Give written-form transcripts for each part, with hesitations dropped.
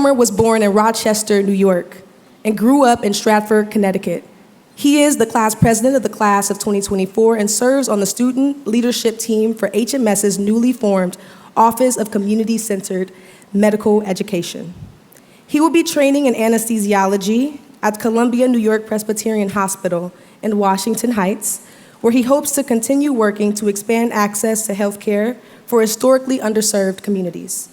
Lacombe was born in Rochester, New York, and grew up in Stratford, Connecticut. He is the class president of the class of 2024 and serves on the student leadership team for HMS's newly formed Office of Community-Centered Medical Education. He will be training in anesthesiology at Columbia New York Presbyterian Hospital in Washington Heights, where he hopes to continue working to expand access to healthcare for historically underserved communities.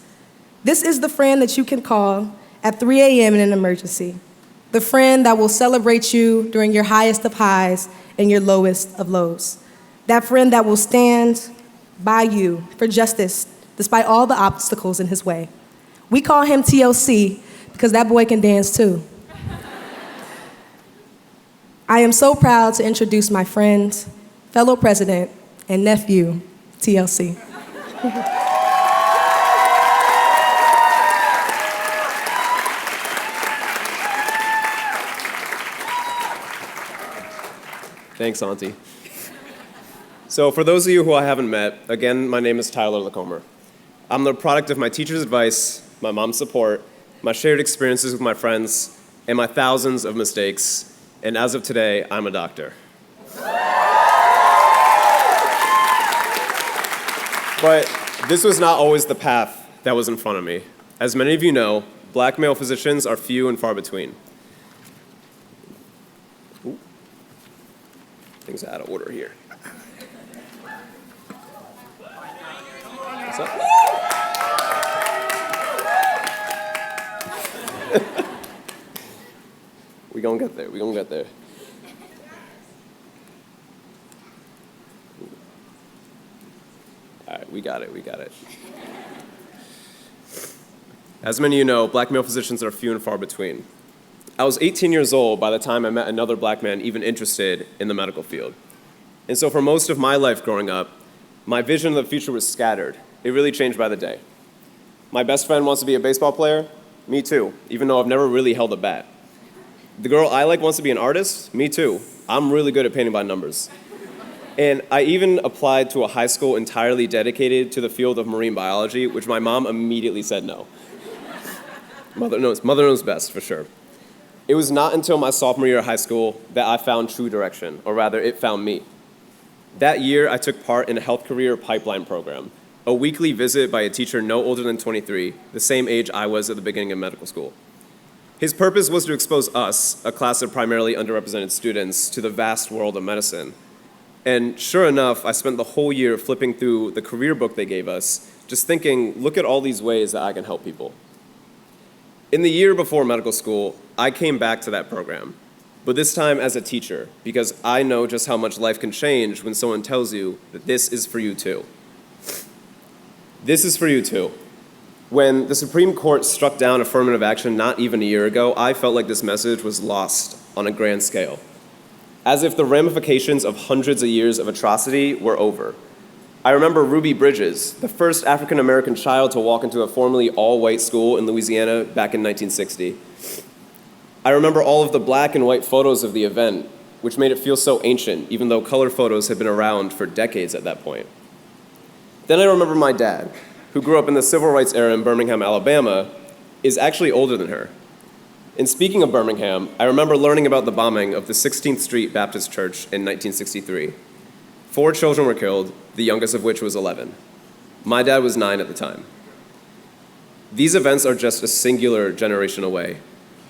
This is the friend that you can call at 3 a.m. in an emergency, the friend that will celebrate you during your highest of highs and your lowest of lows, that friend that will stand by you for justice despite all the obstacles in his way. We call him TLC because that boy can dance too. I am so proud to introduce my friend, fellow president, and nephew, TLC. Thanks, Auntie. So for those of you who I haven't met, again, my name is Tyler Lacombe. I'm the product of my teacher's advice, my mom's support, my shared experiences with my friends, and my thousands of mistakes. And as of today, I'm a doctor. But this was not always the path that was in front of me. As many of you know, black male physicians are few and far between. Ooh. Things are out of order here. What's up? We gonna get there, we gonna get there. All right, we got it. As many of you know, black male physicians are few and far between. I was 18 years old by the time I met another black man even interested in the medical field. And so for most of my life growing up, my vision of the future was scattered. It really changed by the day. My best friend wants to be a baseball player, me too, even though I've never really held a bat. The girl I like wants to be an artist, me too. I'm really good at painting by numbers. And I even applied to a high school entirely dedicated to the field of marine biology, which my mom immediately said no. Mother knows best, for sure. It was not until my sophomore year of high school that I found true direction, or rather, it found me. That year, I took part in a health career pipeline program, a weekly visit by a teacher no older than 23, the same age I was at the beginning of medical school. His purpose was to expose us, a class of primarily underrepresented students, to the vast world of medicine. And sure enough, I spent the whole year flipping through the career book they gave us, just thinking, look at all these ways that I can help people. In the year before medical school, I came back to that program, but this time as a teacher, because I know just how much life can change when someone tells you that this is for you too. This is for you too. When the Supreme Court struck down affirmative action not even a year ago, I felt like this message was lost on a grand scale, as if the ramifications of hundreds of years of atrocity were over. I remember Ruby Bridges, the first African-American child to walk into a formerly all-white school in Louisiana back in 1960. I remember all of the black and white photos of the event, which made it feel so ancient, even though color photos had been around for decades at that point. Then I remember my dad, who grew up in the civil rights era in Birmingham, Alabama, is actually older than her. And speaking of Birmingham, I remember learning about the bombing of the 16th Street Baptist Church in 1963. 4 children were killed, the youngest of which was 11. My dad was 9 at the time. These events are just a singular generation away.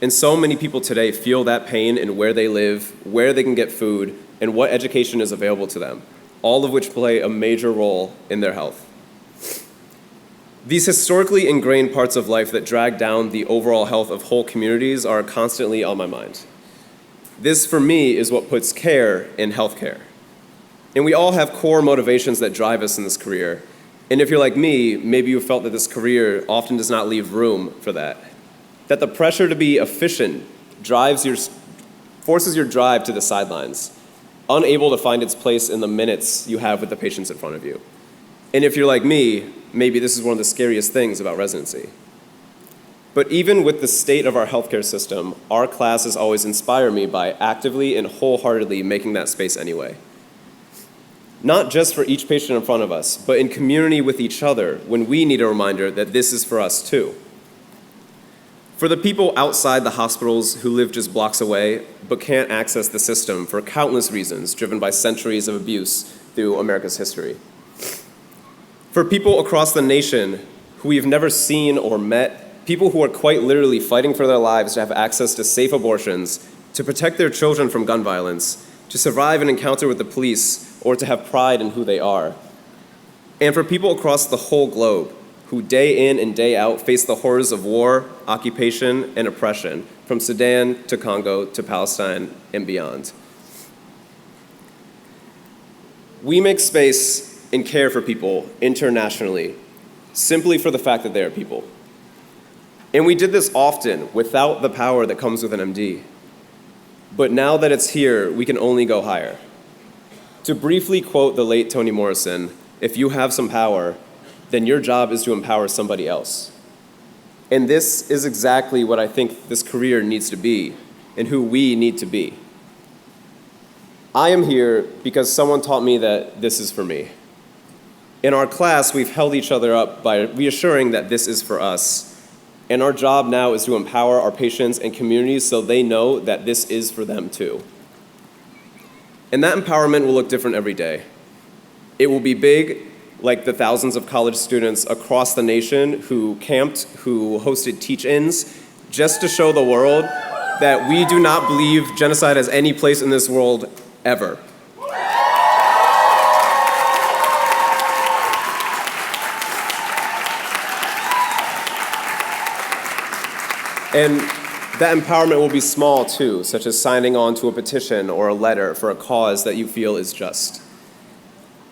And so many people today feel that pain in where they live, where they can get food, and what education is available to them, all of which play a major role in their health. These historically ingrained parts of life that drag down the overall health of whole communities are constantly on my mind. This, for me, is what puts care in healthcare. And we all have core motivations that drive us in this career. And if you're like me, maybe you felt that this career often does not leave room for that. That the pressure to be efficient forces your drive to the sidelines, unable to find its place in the minutes you have with the patients in front of you. And if you're like me, maybe this is one of the scariest things about residency. But even with the state of our healthcare system, our classes always inspire me by actively and wholeheartedly making that space anyway. Not just for each patient in front of us, but in community with each other when we need a reminder that this is for us too. For the people outside the hospitals who live just blocks away but can't access the system for countless reasons driven by centuries of abuse through America's history. For people across the nation who we've never seen or met, people who are quite literally fighting for their lives to have access to safe abortions, to protect their children from gun violence, to survive an encounter with the police, or to have pride in who they are. And for people across the whole globe who day in and day out face the horrors of war, occupation, and oppression, from Sudan to Congo to Palestine and beyond. We make space and care for people internationally simply for the fact that they are people. And we did this often without the power that comes with an MD. But now that it's here, we can only go higher. To briefly quote the late Toni Morrison, if you have some power, then your job is to empower somebody else. And this is exactly what I think this career needs to be and who we need to be. I am here because someone taught me that this is for me. In our class, we've held each other up by reassuring that this is for us. And our job now is to empower our patients and communities so they know that this is for them too. And that empowerment will look different every day. It will be big, like the thousands of college students across the nation who camped, who hosted teach-ins, just to show the world that we do not believe genocide has any place in this world ever. And that empowerment will be small too, such as signing on to a petition or a letter for a cause that you feel is just.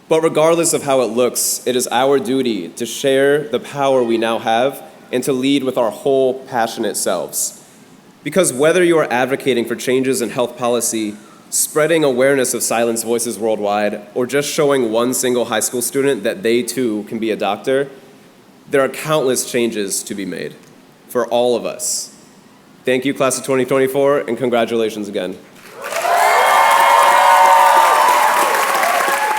But regardless of how it looks, it is our duty to share the power we now have and to lead with our whole passionate selves. Because whether you are advocating for changes in health policy, spreading awareness of silenced voices worldwide, or just showing one single high school student that they too can be a doctor, there are countless changes to be made for all of us. Thank you, class of 2024, and congratulations again.